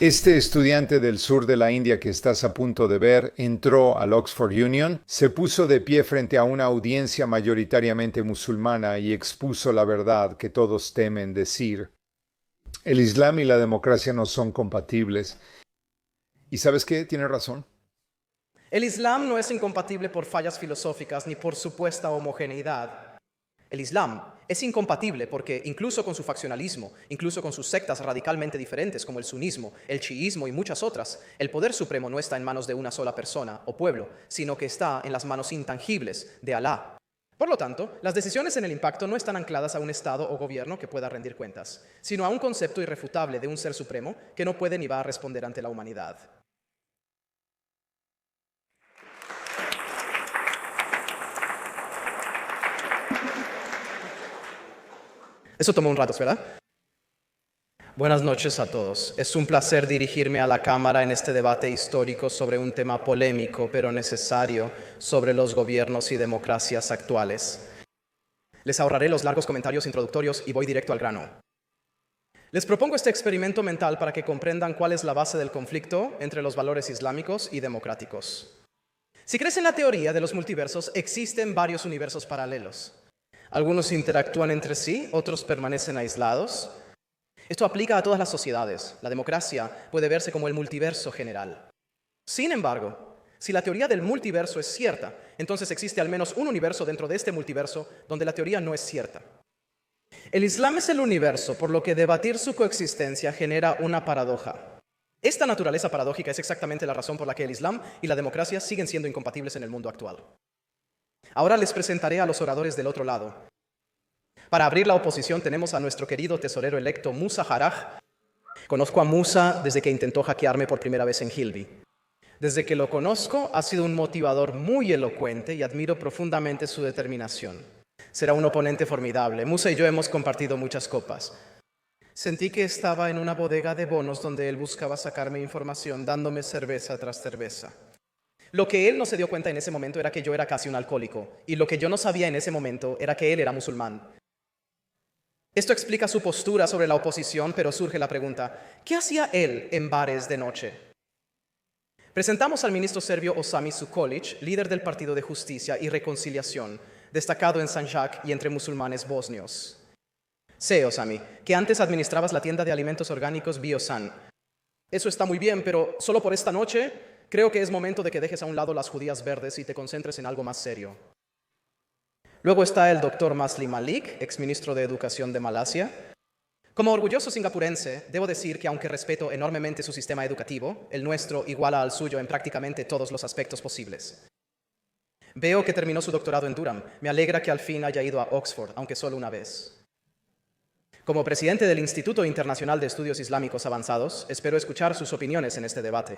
Este estudiante del sur de la India que estás a punto de ver entró al Oxford Union, se puso de pie frente a una audiencia mayoritariamente musulmana y expuso la verdad que todos temen decir. El Islam y la democracia no son compatibles. ¿Y sabes qué? Tiene razón. El Islam no es incompatible por fallas filosóficas ni por supuesta homogeneidad. El Islam es incompatible porque incluso con su faccionalismo, incluso con sus sectas radicalmente diferentes como el sunismo, el chiismo y muchas otras, el poder supremo no está en manos de una sola persona o pueblo, sino que está en las manos intangibles de Alá. Por lo tanto, las decisiones en el impacto no están ancladas a un Estado o gobierno que pueda rendir cuentas, sino a un concepto irrefutable de un ser supremo que no puede ni va a responder ante la humanidad. Eso tomó un rato, ¿verdad? Buenas noches a todos. Es un placer dirigirme a la Cámara en este debate histórico sobre un tema polémico pero necesario sobre los gobiernos y democracias actuales. Les ahorraré los largos comentarios introductorios y voy directo al grano. Les propongo este experimento mental para que comprendan cuál es la base del conflicto entre los valores islámicos y democráticos. Si crees en la teoría de los multiversos, existen varios universos paralelos. Algunos interactúan entre sí, otros permanecen aislados. Esto aplica a todas las sociedades. La democracia puede verse como el multiverso general. Sin embargo, si la teoría del multiverso es cierta, entonces existe al menos un universo dentro de este multiverso donde la teoría no es cierta. El Islam es el universo, por lo que debatir su coexistencia genera una paradoja. Esta naturaleza paradójica es exactamente la razón por la que el Islam y la democracia siguen siendo incompatibles en el mundo actual. Ahora les presentaré a los oradores del otro lado. Para abrir la oposición tenemos a nuestro querido tesorero electo Musa Haraj. Conozco a Musa desde que intentó hackearme por primera vez en Hilby. Desde que lo conozco ha sido un motivador muy elocuente y admiro profundamente su determinación. Será un oponente formidable. Musa y yo hemos compartido muchas copas. Sentí que estaba en una bodega de bonos donde él buscaba sacarme información dándome cerveza tras cerveza. Lo que él no se dio cuenta en ese momento era que yo era casi un alcohólico, y lo que yo no sabía en ese momento era que él era musulmán. Esto explica su postura sobre la oposición, pero surge la pregunta, ¿qué hacía él en bares de noche? Presentamos al ministro serbio Osami Sukolic, líder del Partido de Justicia y Reconciliación, destacado en Sanjak y entre musulmanes bosnios. Sé, Osami, que antes administrabas la tienda de alimentos orgánicos Biosan. Eso está muy bien, pero solo por esta noche creo que es momento de que dejes a un lado las judías verdes y te concentres en algo más serio. Luego está el doctor Masli Malik, exministro de Educación de Malasia. Como orgulloso singapurense, debo decir que aunque respeto enormemente su sistema educativo, el nuestro iguala al suyo en prácticamente todos los aspectos posibles. Veo que terminó su doctorado en Durham. Me alegra que al fin haya ido a Oxford, aunque solo una vez. Como presidente del Instituto Internacional de Estudios Islámicos Avanzados, espero escuchar sus opiniones en este debate.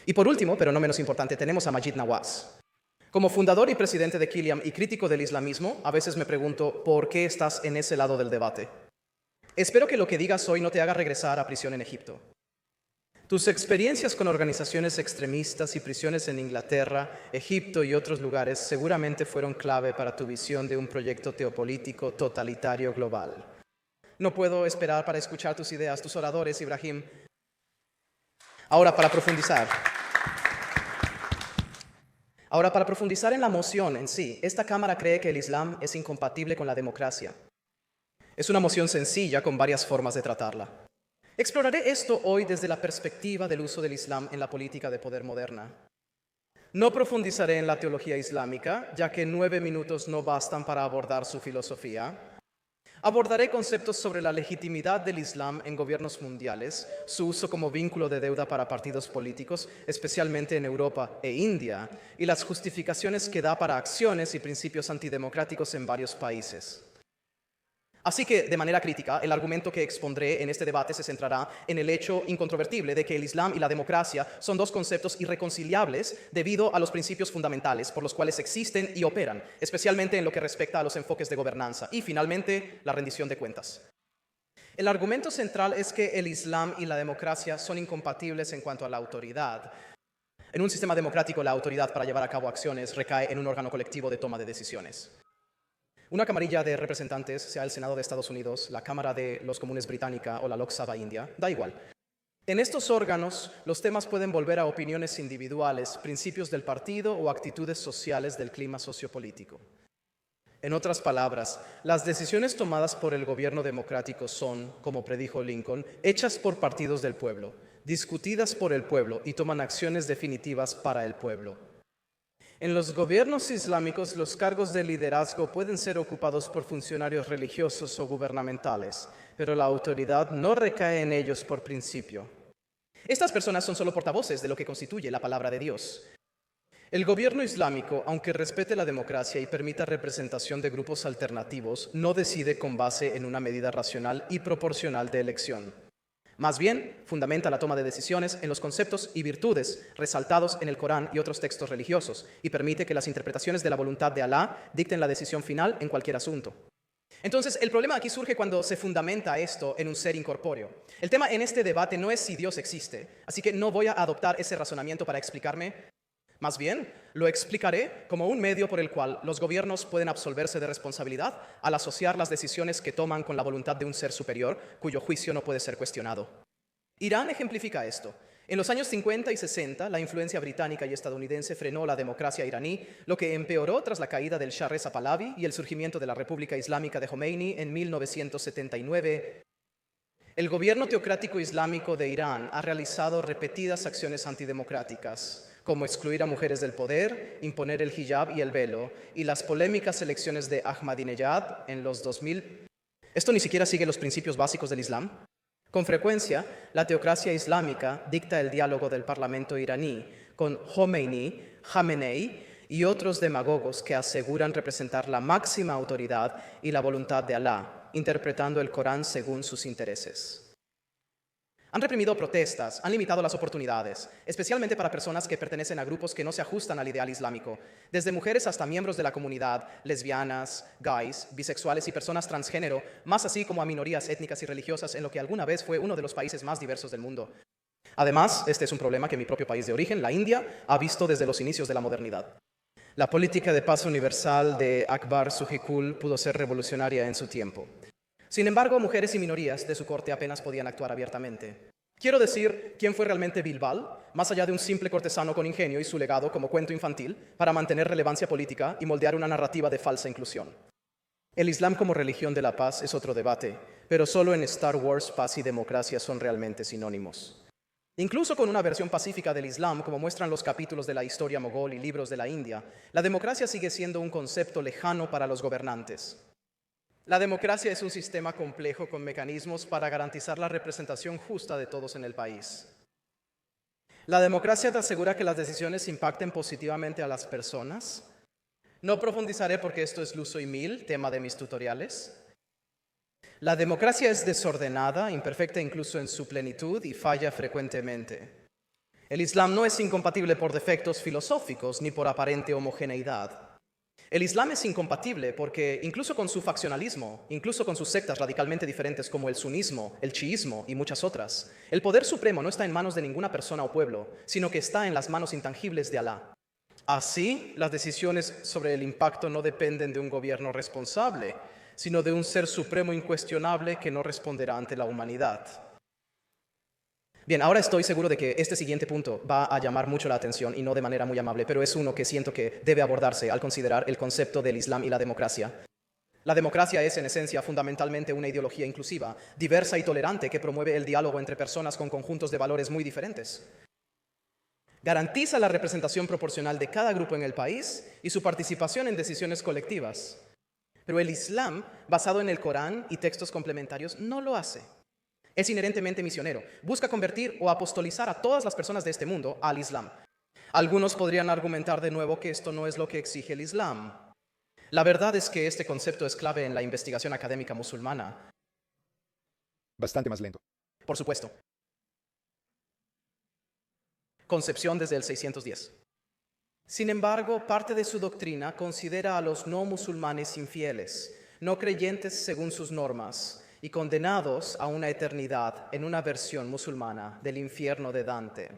Y por último, pero no menos importante, tenemos a Majid Nawaz. Como fundador y presidente de Kiliam y crítico del islamismo, a veces me pregunto ¿por qué estás en ese lado del debate? Espero que lo que digas hoy no te haga regresar a prisión en Egipto. Tus experiencias con organizaciones extremistas y prisiones en Inglaterra, Egipto y otros lugares seguramente fueron clave para tu visión de un proyecto teopolítico totalitario global. No puedo esperar para escuchar tus ideas, tus oradores, Ibrahim. Ahora, para profundizar en la moción en sí, esta Cámara cree que el Islam es incompatible con la democracia. Es una moción sencilla con varias formas de tratarla. Exploraré esto hoy desde la perspectiva del uso del Islam en la política de poder moderna. No profundizaré en la teología islámica, ya que 9 minutos no bastan para abordar su filosofía. Abordaré conceptos sobre la legitimidad del Islam en gobiernos mundiales, su uso como vínculo de deuda para partidos políticos, especialmente en Europa e India, y las justificaciones que da para acciones y principios antidemocráticos en varios países. Así que, de manera crítica, el argumento que expondré en este debate se centrará en el hecho incontrovertible de que el Islam y la democracia son dos conceptos irreconciliables debido a los principios fundamentales por los cuales existen y operan, especialmente en lo que respecta a los enfoques de gobernanza y, finalmente, la rendición de cuentas. El argumento central es que el Islam y la democracia son incompatibles en cuanto a la autoridad. En un sistema democrático, la autoridad para llevar a cabo acciones recae en un órgano colectivo de toma de decisiones. Una camarilla de representantes, sea el Senado de Estados Unidos, la Cámara de los Comunes británica o la Lok Sabha india, da igual. En estos órganos, los temas pueden volver a opiniones individuales, principios del partido o actitudes sociales del clima sociopolítico. En otras palabras, las decisiones tomadas por el gobierno democrático son, como predijo Lincoln, hechas por partidos del pueblo, discutidas por el pueblo y toman acciones definitivas para el pueblo. En los gobiernos islámicos, los cargos de liderazgo pueden ser ocupados por funcionarios religiosos o gubernamentales, pero la autoridad no recae en ellos por principio. Estas personas son solo portavoces de lo que constituye la palabra de Dios. El gobierno islámico, aunque respete la democracia y permita representación de grupos alternativos, no decide con base en una medida racional y proporcional de elección. Más bien, fundamenta la toma de decisiones en los conceptos y virtudes resaltados en el Corán y otros textos religiosos, y permite que las interpretaciones de la voluntad de Alá dicten la decisión final en cualquier asunto. Entonces, el problema aquí surge cuando se fundamenta esto en un ser incorpóreo. El tema en este debate no es si Dios existe, así que no voy a adoptar ese razonamiento para explicarme. Más bien, lo explicaré como un medio por el cual los gobiernos pueden absolverse de responsabilidad al asociar las decisiones que toman con la voluntad de un ser superior, cuyo juicio no puede ser cuestionado. Irán ejemplifica esto. En los años 50 y 60, la influencia británica y estadounidense frenó la democracia iraní, lo que empeoró tras la caída del Shah Reza Pahlavi y el surgimiento de la República Islámica de Jomeini en 1979. El gobierno teocrático islámico de Irán ha realizado repetidas acciones antidemocráticas, como excluir a mujeres del poder, imponer el hijab y el velo, y las polémicas elecciones de Ahmadinejad en los 2000. Esto ni siquiera sigue los principios básicos del Islam. Con frecuencia, la teocracia islámica dicta el diálogo del parlamento iraní con Jomeini, Khamenei y otros demagogos que aseguran representar la máxima autoridad y la voluntad de Alá, interpretando el Corán según sus intereses. Han reprimido protestas, han limitado las oportunidades, especialmente para personas que pertenecen a grupos que no se ajustan al ideal islámico, desde mujeres hasta miembros de la comunidad, lesbianas, gays, bisexuales y personas transgénero, más así como a minorías étnicas y religiosas en lo que alguna vez fue uno de los países más diversos del mundo. Además, este es un problema que mi propio país de origen, la India, ha visto desde los inicios de la modernidad. La política de paz universal de Akbar Sujikul pudo ser revolucionaria en su tiempo. Sin embargo, mujeres y minorías de su corte apenas podían actuar abiertamente. Quiero decir, ¿quién fue realmente Bilbal, más allá de un simple cortesano con ingenio y su legado como cuento infantil, para mantener relevancia política y moldear una narrativa de falsa inclusión? El Islam como religión de la paz es otro debate, pero solo en Star Wars paz y democracia son realmente sinónimos. Incluso con una versión pacífica del Islam, como muestran los capítulos de la historia mogol y libros de la India, la democracia sigue siendo un concepto lejano para los gobernantes. La democracia es un sistema complejo con mecanismos para garantizar la representación justa de todos en el país. La democracia te asegura que las decisiones impacten positivamente a las personas. No profundizaré porque esto es Luso y Mill, tema de mis tutoriales. La democracia es desordenada, imperfecta incluso en su plenitud y falla frecuentemente. El Islam no es incompatible por defectos filosóficos ni por aparente homogeneidad. El Islam es incompatible porque, incluso con su faccionalismo, incluso con sus sectas radicalmente diferentes como el sunismo, el chiismo y muchas otras, el poder supremo no está en manos de ninguna persona o pueblo, sino que está en las manos intangibles de Alá. Así, las decisiones sobre el impacto no dependen de un gobierno responsable, sino de un ser supremo incuestionable que no responderá ante la humanidad. Bien, ahora estoy seguro de que este siguiente punto va a llamar mucho la atención y no de manera muy amable, pero es uno que siento que debe abordarse al considerar el concepto del Islam y la democracia. La democracia es, en esencia, fundamentalmente una ideología inclusiva, diversa y tolerante que promueve el diálogo entre personas con conjuntos de valores muy diferentes. Garantiza la representación proporcional de cada grupo en el país y su participación en decisiones colectivas. Pero el Islam, basado en el Corán y textos complementarios, no lo hace. Es inherentemente misionero. Busca convertir o apostolizar a todas las personas de este mundo al Islam. Algunos podrían argumentar de nuevo que esto no es lo que exige el Islam. La verdad es que este concepto es clave en la investigación académica musulmana. Bastante más lento. Por supuesto. Concepción desde el 610. Sin embargo, parte de su doctrina considera a los no musulmanes infieles, no creyentes según sus normas, y condenados a una eternidad en una versión musulmana del infierno de Dante.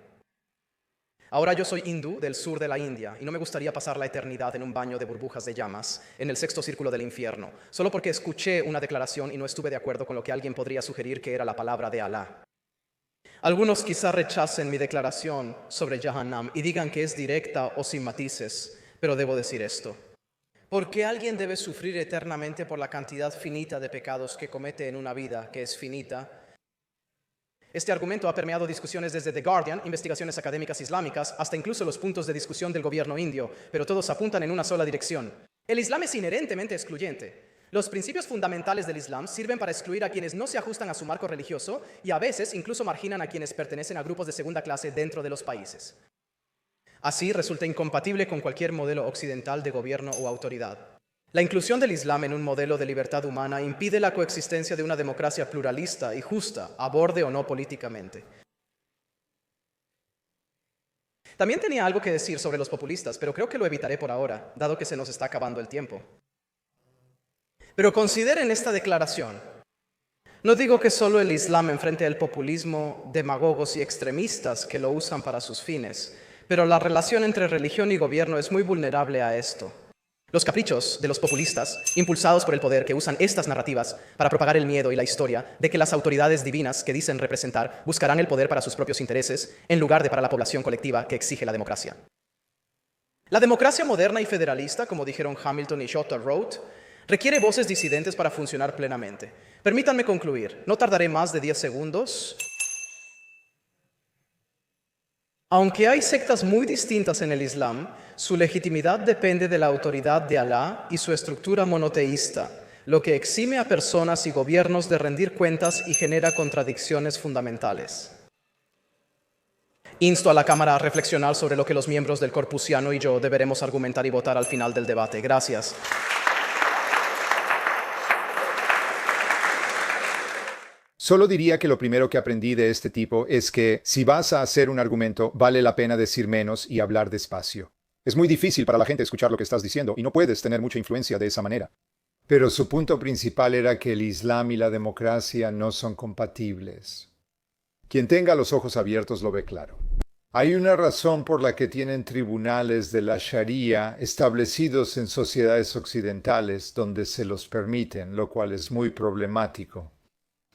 Ahora yo soy hindú del sur de la India y no me gustaría pasar la eternidad en un baño de burbujas de llamas en el sexto círculo del infierno, solo porque escuché una declaración y no estuve de acuerdo con lo que alguien podría sugerir que era la palabra de Alá. Algunos quizá rechacen mi declaración sobre Jahannam y digan que es directa o sin matices, pero debo decir esto. ¿Por qué alguien debe sufrir eternamente por la cantidad finita de pecados que comete en una vida que es finita? Este argumento ha permeado discusiones desde The Guardian, investigaciones académicas islámicas, hasta incluso los puntos de discusión del gobierno indio, pero todos apuntan en una sola dirección. El Islam es inherentemente excluyente. Los principios fundamentales del Islam sirven para excluir a quienes no se ajustan a su marco religioso y a veces incluso marginan a quienes pertenecen a grupos de segunda clase dentro de los países. Así resulta incompatible con cualquier modelo occidental de gobierno o autoridad. La inclusión del Islam en un modelo de libertad humana impide la coexistencia de una democracia pluralista y justa, aborde o no políticamente. También tenía algo que decir sobre los populistas, pero creo que lo evitaré por ahora, dado que se nos está acabando el tiempo. Pero consideren esta declaración. No digo que solo el Islam enfrente al populismo, demagogos y extremistas que lo usan para sus fines, pero la relación entre religión y gobierno es muy vulnerable a esto. Los caprichos de los populistas, impulsados por el poder que usan estas narrativas para propagar el miedo y la historia de que las autoridades divinas que dicen representar buscarán el poder para sus propios intereses en lugar de para la población colectiva que exige la democracia. La democracia moderna y federalista, como dijeron Hamilton y Schotter Roth, requiere voces disidentes para funcionar plenamente. Permítanme concluir, no tardaré más de 10 segundos. Aunque hay sectas muy distintas en el Islam, su legitimidad depende de la autoridad de Alá y su estructura monoteísta, lo que exime a personas y gobiernos de rendir cuentas y genera contradicciones fundamentales. Insto a la Cámara a reflexionar sobre lo que los miembros del Corpusiano y yo deberemos argumentar y votar al final del debate. Gracias. Solo diría que lo primero que aprendí de este tipo es que si vas a hacer un argumento, vale la pena decir menos y hablar despacio. Es muy difícil para la gente escuchar lo que estás diciendo y no puedes tener mucha influencia de esa manera. Pero su punto principal era que el Islam y la democracia no son compatibles. Quien tenga los ojos abiertos lo ve claro. Hay una razón por la que tienen tribunales de la Sharia establecidos en sociedades occidentales donde se los permiten, lo cual es muy problemático.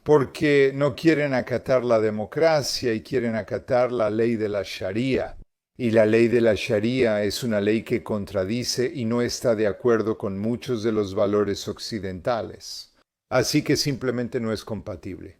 Porque no quieren acatar la democracia y quieren acatar la ley de la Sharia. Y la ley de la Sharia es una ley que contradice y no está de acuerdo con muchos de los valores occidentales. Así que simplemente no es compatible.